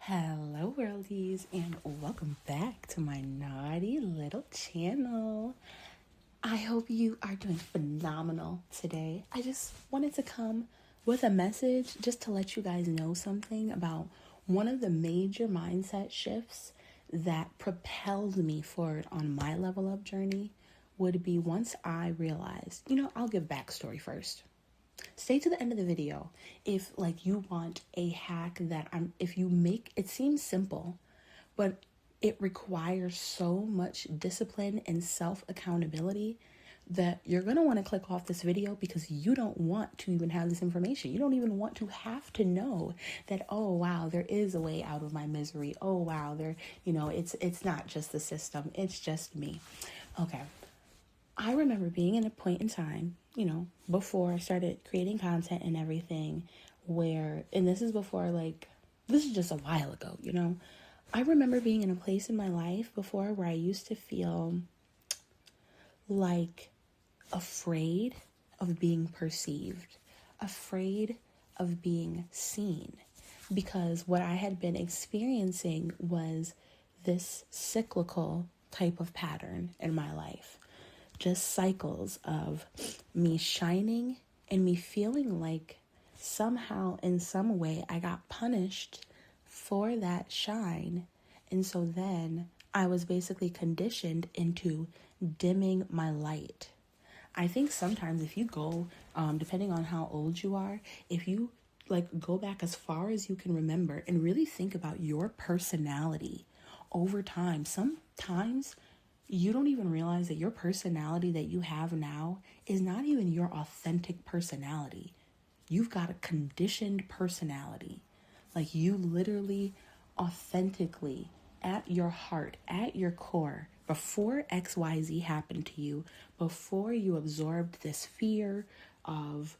Hello, worldies, and welcome back to my naughty little channel. I hope you are doing phenomenal today. I just wanted to come with a message just to let you guys know something about one of the major mindset shifts that propelled me forward on my level up journey would be once I realized, I'll give backstory first. Stay to the end of the video if you want a hack that if you make it seems simple, but it requires so much discipline and self accountability that you're going to want to click off this video because you don't want to even have this information. You don't even want to have to know that, oh wow, there is a way out of my misery. Oh wow, it's not just the system, it's just me. Okay. I remember being in a point in time, before I started creating content and everything, and this is before, this is just a while ago, I remember being in a place in my life before where I used to feel like afraid of being perceived, afraid of being seen, because what I had been experiencing was this cyclical type of pattern in my life. Just cycles of me shining and me feeling like somehow in some way I got punished for that shine. And so then I was basically conditioned into dimming my light. I think sometimes if you go, depending on how old you are, if you go back as far as you can remember and really think about your personality over time, sometimes you don't even realize that your personality that you have now is not even your authentic personality. You've got a conditioned personality. Like you literally, authentically, at your heart, at your core, before XYZ happened to you, before you absorbed this fear of,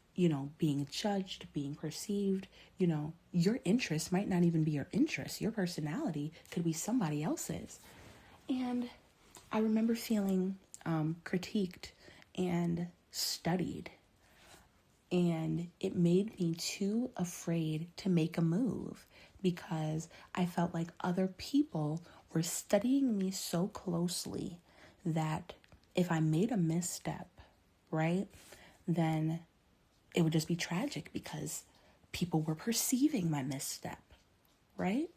being judged, being perceived, your interest might not even be your interest. Your personality could be somebody else's. And I remember feeling critiqued and studied, and it made me too afraid to make a move because I felt like other people were studying me so closely that if I made a misstep, right, then it would just be tragic because people were perceiving my misstep, right?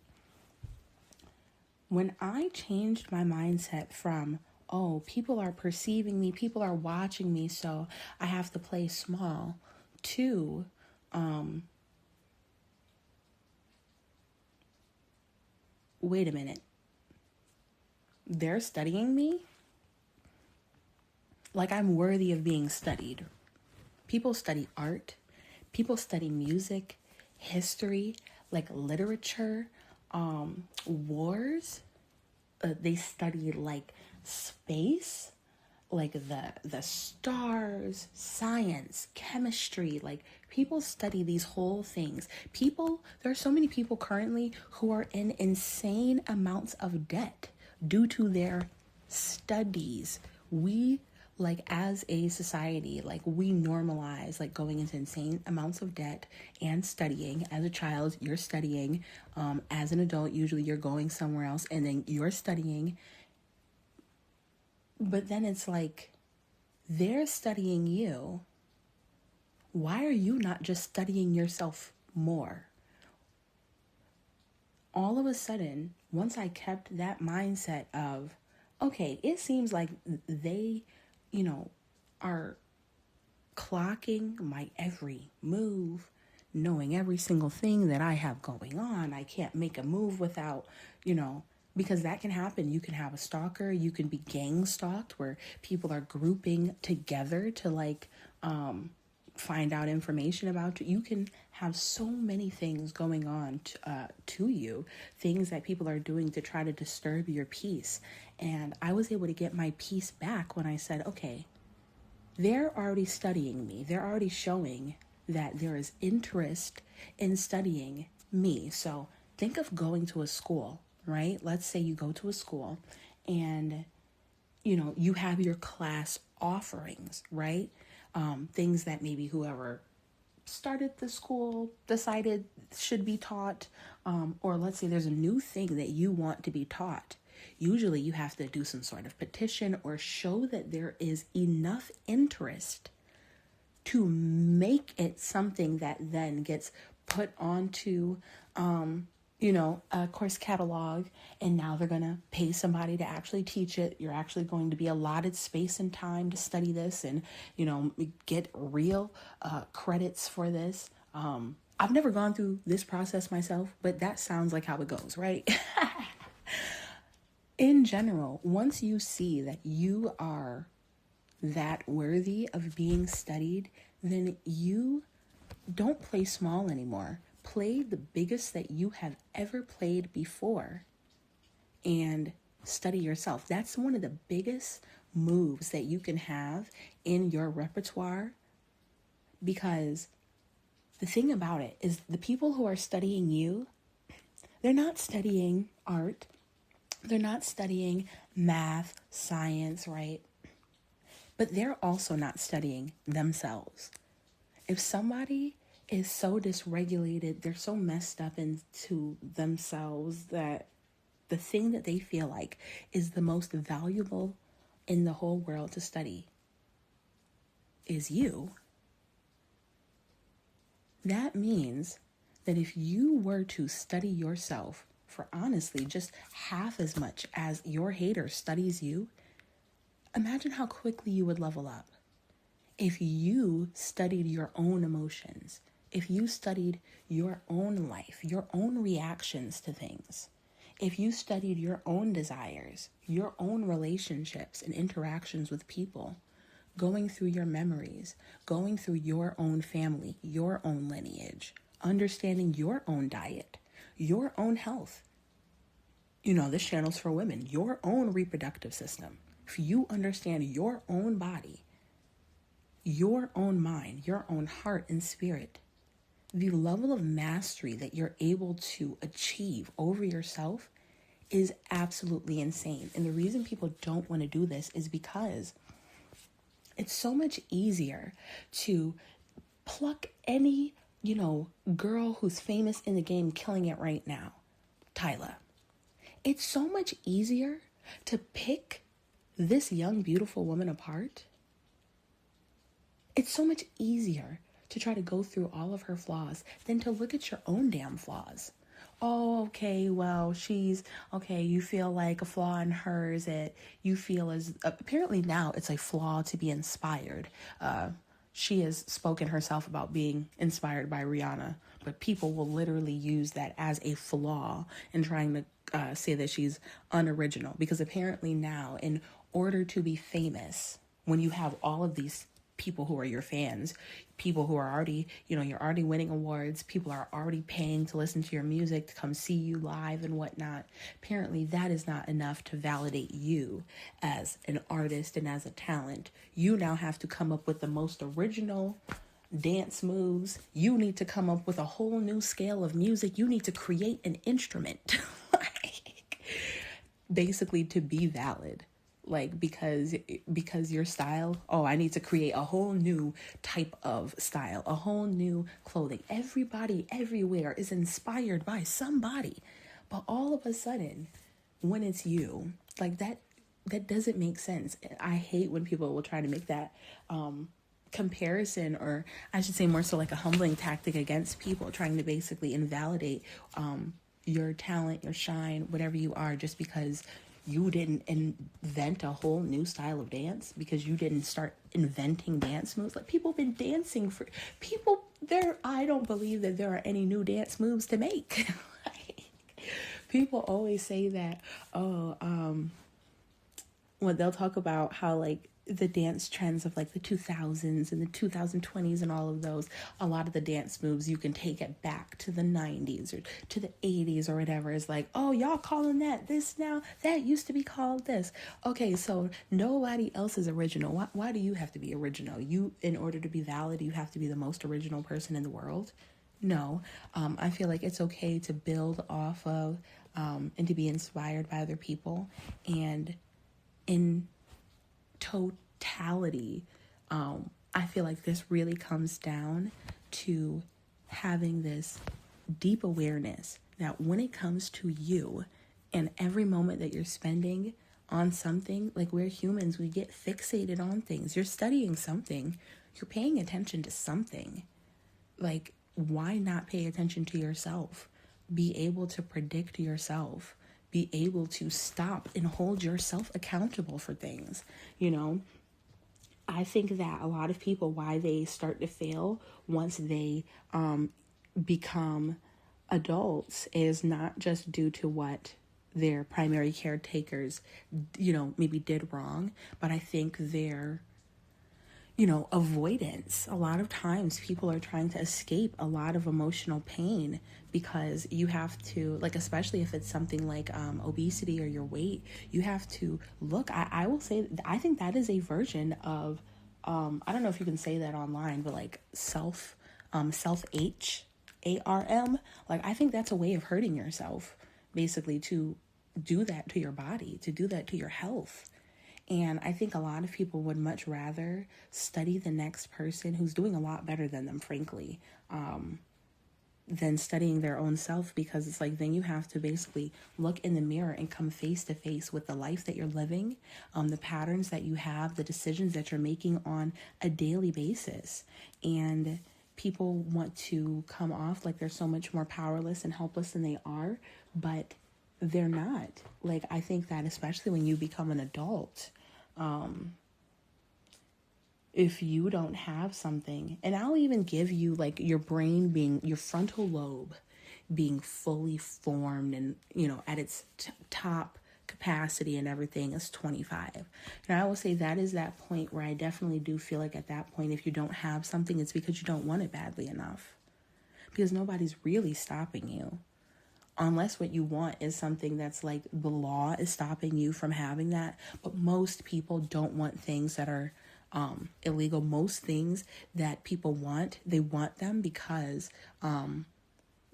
When I changed my mindset from, oh, people are perceiving me, people are watching me, so I have to play small, to, wait a minute, they're studying me? Like I'm worthy of being studied. People study art, people study music, history, literature, wars. They study space, the stars, science, chemistry. People study these whole things. There are so many people currently who are in insane amounts of debt due to their studies. We, as a society, we normalize going into insane amounts of debt and studying. As a child, you're studying. As an adult, usually you're going somewhere else and then you're studying. But then it's they're studying you. Why are you not just studying yourself more? All of a sudden, once I kept that mindset of, okay, it seems like they, are clocking my every move, knowing every single thing that I have going on. I can't make a move without, because that can happen. You can have a stalker, you can be gang stalked where people are grouping together to find out information about you. You can have so many things going on to you, things that people are doing to try to disturb your peace. And I was able to get my peace back when I said, okay, they're already studying me. They're already showing that there is interest in studying me. So think of going to a school, right? Let's say you go to a school and, you have your class offerings, right? Things that maybe whoever started the school, decided should be taught, or let's say there's a new thing that you want to be taught. Usually you have to do some sort of petition or show that there is enough interest to make it something that then gets put onto, a course catalog, and now they're going to pay somebody to actually teach it. You're actually going to be allotted space and time to study this and, get real credits for this. I've never gone through this process myself, but that sounds like how it goes, right? In general, once you see that you are that worthy of being studied, then you don't play small anymore. Play the biggest that you have ever played before and study yourself. That's one of the biggest moves that you can have in your repertoire, because the thing about it is the people who are studying you, they're not studying art. They're not studying math, science, right? But they're also not studying themselves. If somebody is so dysregulated, they're so messed up into themselves that the thing that they feel like is the most valuable in the whole world to study is you. That means that if you were to study yourself for honestly just half as much as your hater studies you, imagine how quickly you would level up. If you studied your own emotions, if you studied your own life, your own reactions to things, if you studied your own desires, your own relationships and interactions with people, going through your memories, going through your own family, your own lineage, understanding your own diet, your own health. This channel's for women, your own reproductive system. If you understand your own body, your own mind, your own heart and spirit, the level of mastery that you're able to achieve over yourself is absolutely insane. And the reason people don't want to do this is because it's so much easier to pluck any, girl who's famous in the game, killing it right now, Tyla. It's so much easier to pick this young, beautiful woman apart. It's so much easier to try to go through all of her flaws than to look at your own damn flaws. Oh, okay, well, you feel like a flaw in hers that you feel is, apparently now it's a flaw to be inspired. She has spoken herself about being inspired by Rihanna, but people will literally use that as a flaw in trying to say that she's unoriginal, because apparently now, in order to be famous, when you have all of these people who are your fans, people who are already, you're already winning awards, people are already paying to listen to your music, to come see you live and whatnot. Apparently that is not enough to validate you as an artist and as a talent. You now have to come up with the most original dance moves. You need to come up with a whole new scale of music. You need to create an instrument basically to be valid. Because your style, I need to create a whole new type of style, a whole new clothing. Everybody everywhere is inspired by somebody. But all of a sudden, when it's you, that doesn't make sense. I hate when people will try to make that comparison, or I should say more so like a humbling tactic against people, trying to basically invalidate your talent, your shine, whatever you are, just because you didn't invent a whole new style of dance, because you didn't start inventing dance moves. Like, people have been dancing for people there. I don't believe that there are any new dance moves to make. People always say that, when they'll talk about how the dance trends of the 2000s and the 2020s and all of those, a lot of the dance moves you can take it back to the 90s or to the 80s or whatever. Is y'all calling that this now? That used to be called this. Okay, so nobody else is original. Why do you have to be original? You, in order to be valid, you have to be the most original person in the world? No. I feel like it's okay to build off of and to be inspired by other people. And in totality, I feel like this really comes down to having this deep awareness that when it comes to you and every moment that you're spending on something, like we're humans, we get fixated on things. You're studying something, you're paying attention to something. Like, why not pay attention to yourself? Be able to predict yourself. Be able to stop and hold yourself accountable for things. I think that a lot of people, why they start to fail once they become adults, is not just due to what their primary caretakers, maybe did wrong, but I think their avoidance. A lot of times people are trying to escape a lot of emotional pain because you have to, like, especially if it's something like obesity or your weight, you have to look. I will say, I think that is a version of, I don't know if you can say that online, but like self-harm. Like, I think that's a way of hurting yourself, basically, to do that to your body, to do that to your health. And I think a lot of people would much rather study the next person who's doing a lot better than them, frankly, than studying their own self, because it's like, then you have to basically look in the mirror and come face to face with the life that you're living, the patterns that you have, the decisions that you're making on a daily basis. And people want to come off like they're so much more powerless and helpless than they are, but they're not. Like, I think that especially when you become an adult, if you don't have something, and I'll even give you, like, your brain being, your frontal lobe being fully formed and, at its top capacity and everything is 25. And I will say that is that point where I definitely do feel like at that point, if you don't have something, it's because you don't want it badly enough. Because nobody's really stopping you. Unless what you want is something that's like the law is stopping you from having that. But most people don't want things that are illegal. Most things that people want, they want them because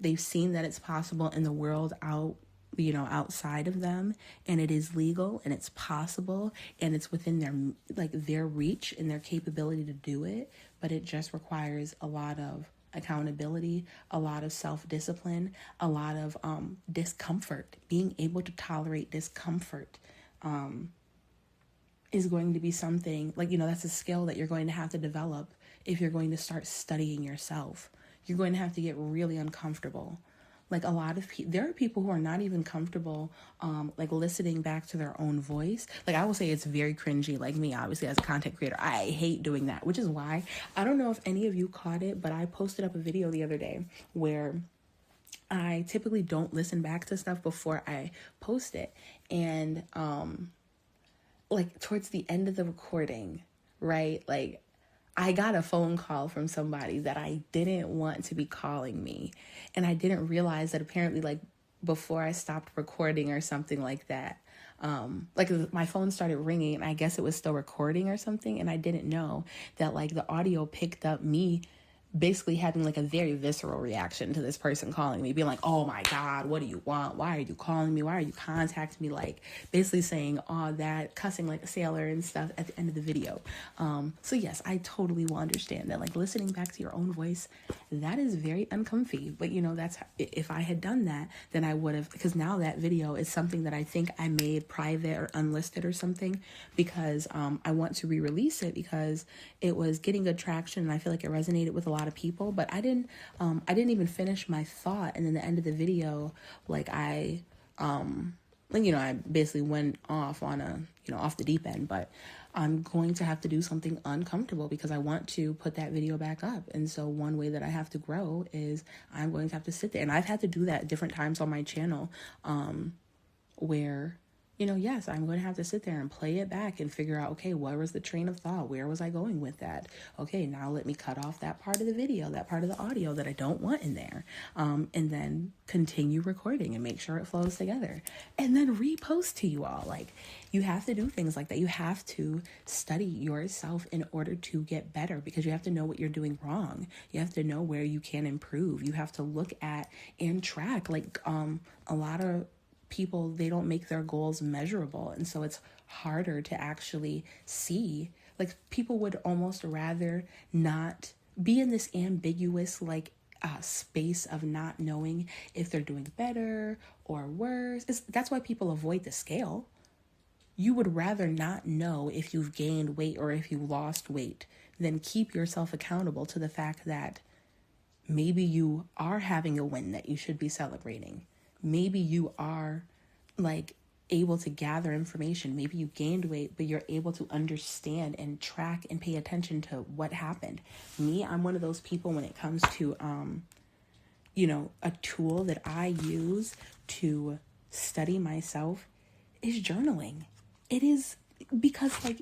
they've seen that it's possible in the world outside of them, and it is legal and it's possible and it's within their reach and their capability to do it. But it just requires a lot of accountability, a lot of self-discipline, a lot of discomfort. Being able to tolerate discomfort is going to be something, that's a skill that you're going to have to develop if you're going to start studying yourself. You're going to have to get really uncomfortable. Like, a lot of people, there are people who are not even comfortable, listening back to their own voice. Like, I will say it's very cringy. Like me, obviously, as a content creator, I hate doing that, which is why, I don't know if any of you caught it, but I posted up a video the other day where I typically don't listen back to stuff before I post it. And, towards the end of the recording, right? Like, I got a phone call from somebody that I didn't want to be calling me. And I didn't realize that apparently, before I stopped recording or something like that, my phone started ringing and I guess it was still recording or something. And I didn't know that, the audio picked up me basically having a very visceral reaction to this person calling me, being like, oh my God, what do you want? Why are you calling me? Why are you contacting me? Basically saying all that, cussing like a sailor and stuff at the end of the video. So yes, I totally will understand that, listening back to your own voice, that is very uncomfy. But that's, if I had done that, then I would have, because now that video is something that I think I made private or unlisted or something, because I want to re-release it because it was getting good traction and I feel like it resonated with a lot of people. But I didn't even finish my thought, and then the end of the video, I basically went off on off the deep end. But I'm going to have to do something uncomfortable because I want to put that video back up. And so one way that I have to grow is I'm going to have to sit there, and I've had to do that at different times on my channel, where yes, I'm going to have to sit there and play it back and figure out, okay, where was the train of thought? Where was I going with that? Okay, now let me cut off that part of the video, that part of the audio that I don't want in there. And then continue recording and make sure it flows together. And then repost to you all. You have to do things like that. You have to study yourself in order to get better, because you have to know what you're doing wrong. You have to know where you can improve. You have to look at and track. A lot of people, they don't make their goals measurable, and so it's harder to actually see. People would almost rather not be in this ambiguous, like, space of not knowing if they're doing better or worse. That's why people avoid the scale. You would rather not know if you've gained weight or if you lost weight than keep yourself accountable to the fact that maybe you are having a win that you should be celebrating. Maybe you are, like, able to gather information. Maybe you gained weight, but you're able to understand and track and pay attention to what happened. Me, I'm one of those people when it comes to, a tool that I use to study myself is journaling. It is because, like,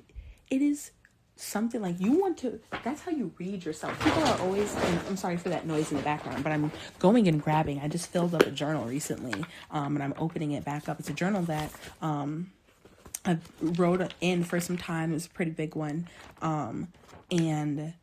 it is something like you want to, that's how you read yourself. People are always, and I'm sorry for that noise in the background, but I'm going and grabbing. I just filled up a journal recently, and I'm opening it back up. It's a journal that I wrote in for some time. It's a pretty big one. And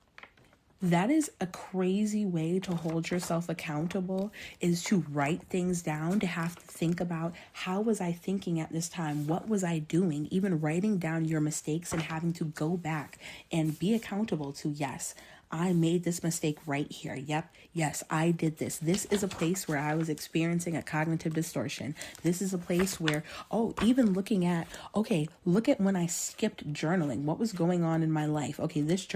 that is a crazy way to hold yourself accountable, is to write things down, to have to think about, how was I thinking at this time? What was I doing? Even writing down your mistakes and having to go back and be accountable to, yes, I made this mistake right here. Yep. Yes, I did this. This is a place where I was experiencing a cognitive distortion. This is a place where, even looking at, okay, look at when I skipped journaling. What was going on in my life? Okay, this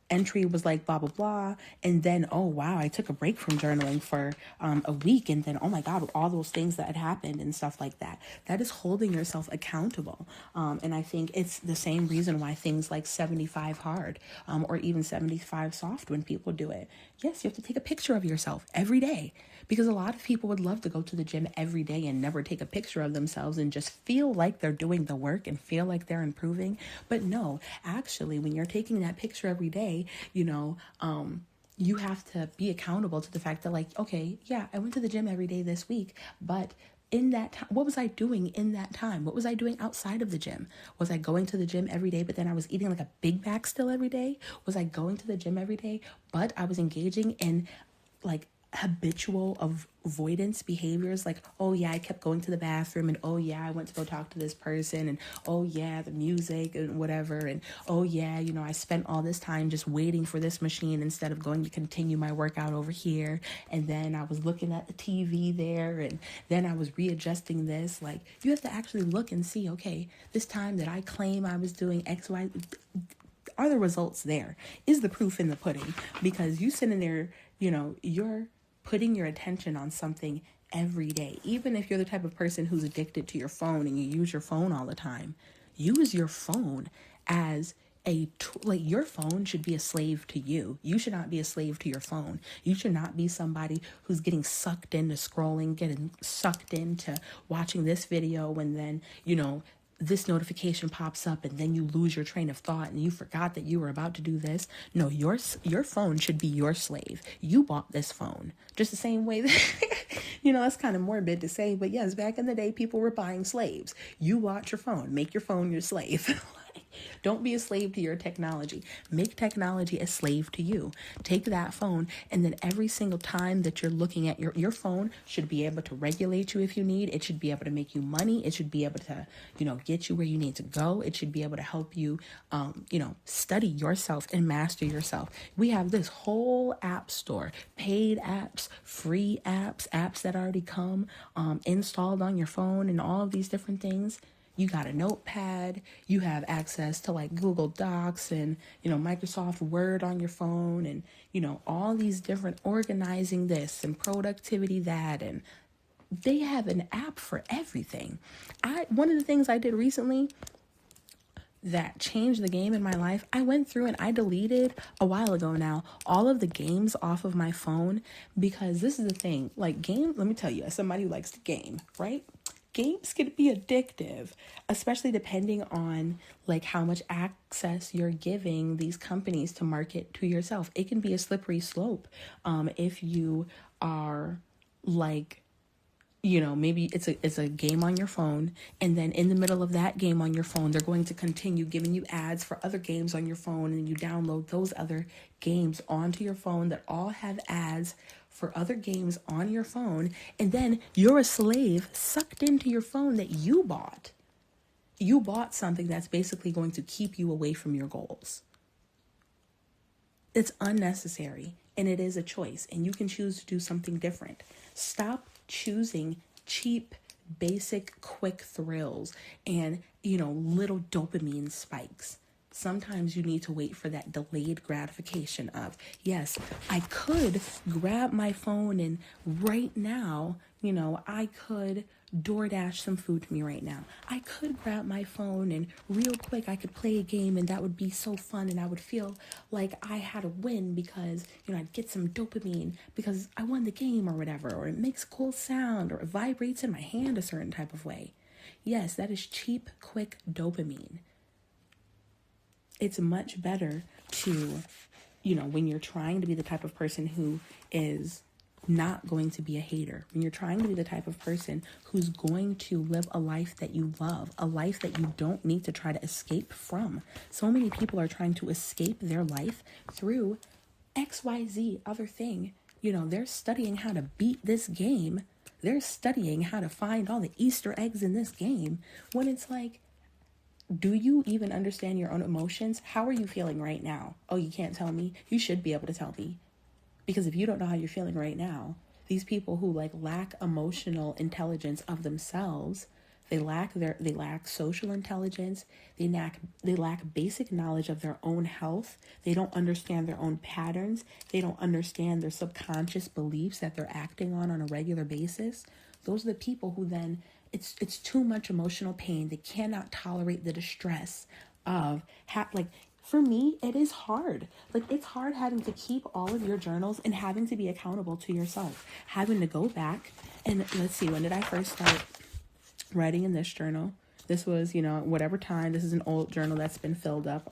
entry was like blah, blah, blah. And then, oh, wow, I took a break from journaling for a week. And then, oh my God, all those things that had happened and stuff like that. That is holding yourself accountable. And I think it's the same reason why things like 75 hard or even 75 soft, when people do it. Yes, you have to take a picture of yourself every day, because a lot of people would love to go to the gym every day and never take a picture of themselves and just feel like they're doing the work and feel like they're improving. But no, actually, when you're taking that picture every day, you have to be accountable to the fact that, like, okay, yeah, I went to the gym every day this week, but in that time, what was I doing in that time? What was I doing outside of the gym? Was I going to the gym every day, but then I was eating like a Big Mac still every day? Was I going to the gym every day, but I was engaging in, like, habitual avoidance behaviors, like, oh yeah, I kept going to the bathroom, and oh yeah, I went to go talk to this person, and oh yeah, the music and whatever, and oh yeah, I spent all this time just waiting for this machine instead of going to continue my workout over here, and then I was looking at the TV there, and then I was readjusting this. Like, you have to actually look and see, okay, this time that I claim I was doing X, Y, are the results there? Is the proof in the pudding? Because you sitting there, you're putting your attention on something every day. Even if you're the type of person who's addicted to your phone and you use your phone all the time, use your phone as your phone should be a slave to you. You should not be a slave to your phone. You should not be somebody who's getting sucked into scrolling, getting sucked into watching this video, and then, this notification pops up and then you lose your train of thought and you forgot that you were about to do this. No, your phone should be your slave. You bought this phone. Just the same way that, that's kind of morbid to say, but yes, back in the day, people were buying slaves. You bought your phone. Make your phone your slave. Don't be a slave to your technology. Make technology a slave to you. Take that phone, and then every single time that you're looking at your phone should be able to regulate you if you need. It should be able to make you money. It should be able to, get you where you need to go. It should be able to help you, study yourself and master yourself. We have this whole app store, paid apps, free apps that already come installed on your phone, and all of these different things. You got a notepad, you have access to like Google Docs and, Microsoft Word on your phone, and, all these different organizing this and productivity that, and they have an app for everything. One of the things I did recently that changed the game in my life, I went through and I deleted a while ago now all of the games off of my phone, because this is the thing, like, let me tell you, as somebody who likes to game, right? Games can be addictive, especially depending on like how much access you're giving these companies to market to yourself. It can be a slippery slope if you are like, maybe it's a game on your phone, and then in the middle of that game on your phone, they're going to continue giving you ads for other games on your phone, and you download those other games onto your phone that all have ads for other games on your phone, and then you're a slave sucked into your phone that you bought. You bought something that's basically going to keep you away from your goals. It's unnecessary, and it is a choice, and you can choose to do something different. Stop choosing cheap, basic, quick thrills and, little dopamine spikes. Sometimes you need to wait for that delayed gratification of, yes, I could grab my phone and right now, I could DoorDash some food to me right now. I could grab my phone and real quick I could play a game, and that would be so fun, and I would feel like I had a win because, I'd get some dopamine because I won the game or whatever, or it makes a cool sound, or it vibrates in my hand a certain type of way. Yes, that is cheap, quick dopamine. It's much better to, when you're trying to be the type of person who is not going to be a hater, when you're trying to be the type of person who's going to live a life that you love, a life that you don't need to try to escape from. So many people are trying to escape their life through XYZ other thing. They're studying how to beat this game. They're studying how to find all the Easter eggs in this game, when it's like, do you even understand your own emotions? How are you feeling right now? Oh, you can't tell me? You should be able to tell me. Because if you don't know how you're feeling right now, these people who lack emotional intelligence of themselves, they lack social intelligence, they lack basic knowledge of their own health, they don't understand their own patterns, they don't understand their subconscious beliefs that they're acting on a regular basis. Those are the people who then it's too much emotional pain. They cannot tolerate the distress of for me, it is hard. It's hard having to keep all of your journals and having to be accountable to yourself. Having to go back and let's see, when did I first start writing in this journal? This was, whatever time. This is an old journal that's been filled up.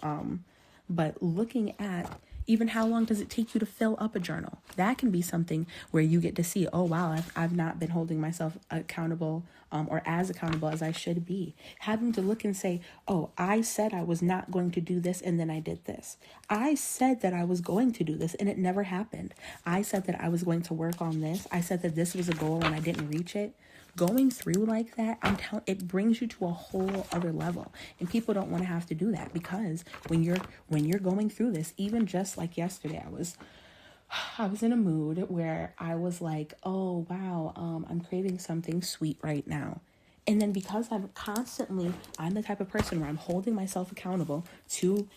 But looking at even how long does it take you to fill up a journal? That can be something where you get to see, oh, wow, I've not been holding myself accountable or as accountable as I should be. Having to look and say, oh, I said I was not going to do this, and then I did this. I said that I was going to do this, and it never happened. I said that I was going to work on this. I said that this was a goal, and I didn't reach it. Going through like that, it brings you to a whole other level, and people don't want to have to do that, because when you're going through this, even just like yesterday, I was in a mood where I was like, oh wow, I'm craving something sweet right now. And then because I'm the type of person where I'm holding myself accountable to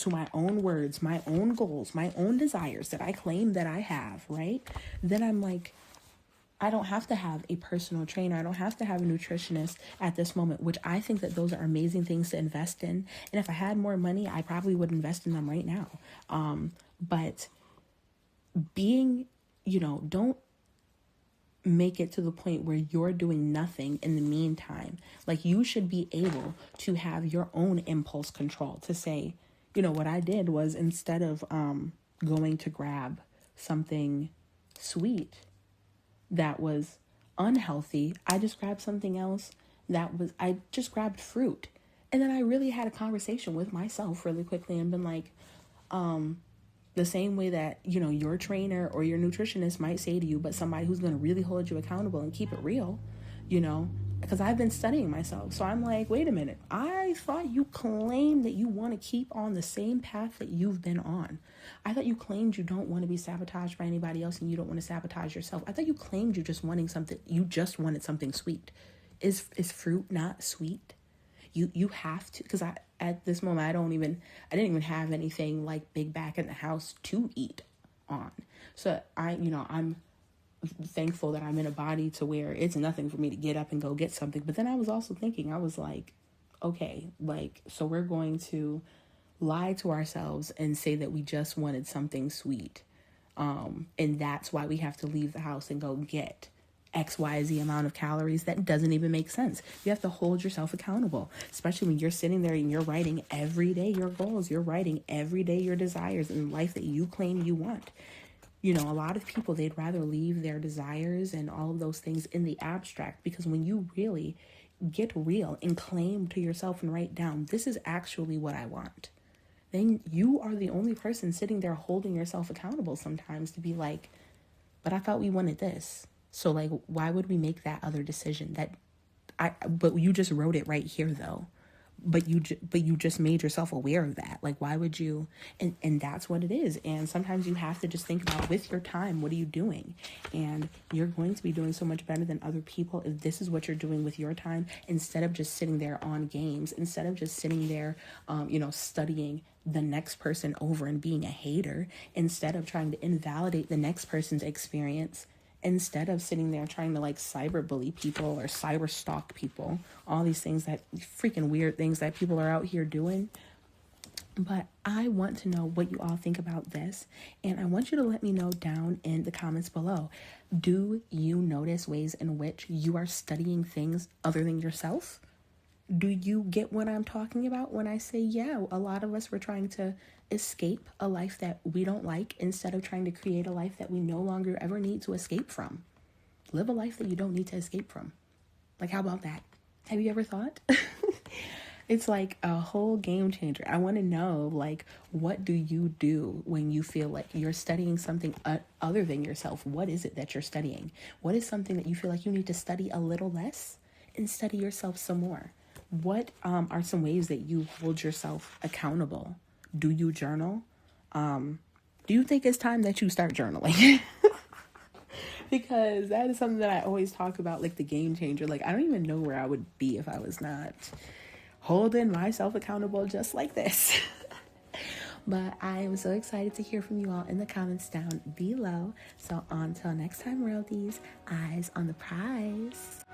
my own words, my own goals, my own desires that I claim that I have, right? Then I'm like, I don't have to have a personal trainer. I don't have to have a nutritionist at this moment, which I think that those are amazing things to invest in. And if I had more money, I probably would invest in them right now. But don't make it to the point where you're doing nothing in the meantime. You should be able to have your own impulse control to say, what I did was, instead of going to grab something sweet that was unhealthy, I just grabbed something else I just grabbed fruit. And then I really had a conversation with myself really quickly and been like, the same way that, your trainer or your nutritionist might say to you, but somebody who's going to really hold you accountable and keep it real, because I've been studying myself. So I'm like, wait a minute. I thought you claimed that you want to keep on the same path that you've been on. I thought you claimed you don't want to be sabotaged by anybody else and you don't want to sabotage yourself. I thought you claimed you just wanted something sweet. Is fruit not sweet? You have to, because at this moment I didn't even have anything like big back in the house to eat on. So I'm thankful that I'm in a body to where it's nothing for me to get up and go get something. But then I was also thinking, I was like, okay, so we're going to lie to ourselves and say that we just wanted something sweet. And that's why we have to leave the house and go get XYZ amount of calories. That doesn't even make sense. You have to hold yourself accountable, especially when you're sitting there and you're writing every day your goals. You're writing every day your desires and the life that you claim you want. A lot of people, they'd rather leave their desires and all of those things in the abstract, because when you really get real and claim to yourself and write down, this is actually what I want, then you are the only person sitting there holding yourself accountable sometimes to be like, but I thought we wanted this. So why would we make that other decision but you just wrote it right here though. but you just made yourself aware of that. Like, why would you? And that's what it is. And sometimes you have to just think about, with your time, what are you doing? And you're going to be doing so much better than other people if this is what you're doing with your time, instead of just sitting there on games, instead of just sitting there studying the next person over and being a hater, instead of trying to invalidate the next person's experience, instead of sitting there trying to like cyberbully people or cyber stalk people, all these things, that freaking weird things that people are out here doing. But I want to know what you all think about this, and I want you to let me know down in the comments below. Do you notice ways in which you are studying things other than yourself? Do you get what I'm talking about when I say, yeah, a lot of us were trying to escape a life that we don't like, instead of trying to create a life that we no longer ever need to escape from? Live a life that you don't need to escape from. Like, how about that? Have you ever thought? It's like a whole game changer. I want to know, like, what do you do when you feel like you're studying something other than yourself? What is it that you're studying? What is something that you feel like you need to study a little less and study yourself some more? What are some ways that you hold yourself accountable? Do you journal? Do you think it's time that you start journaling? Because that is something that I always talk about, like the game changer. Like, I don't even know where I would be if I was not holding myself accountable just like this. But I am so excited to hear from you all in the comments down below. So until next time, worldies, eyes on the prize.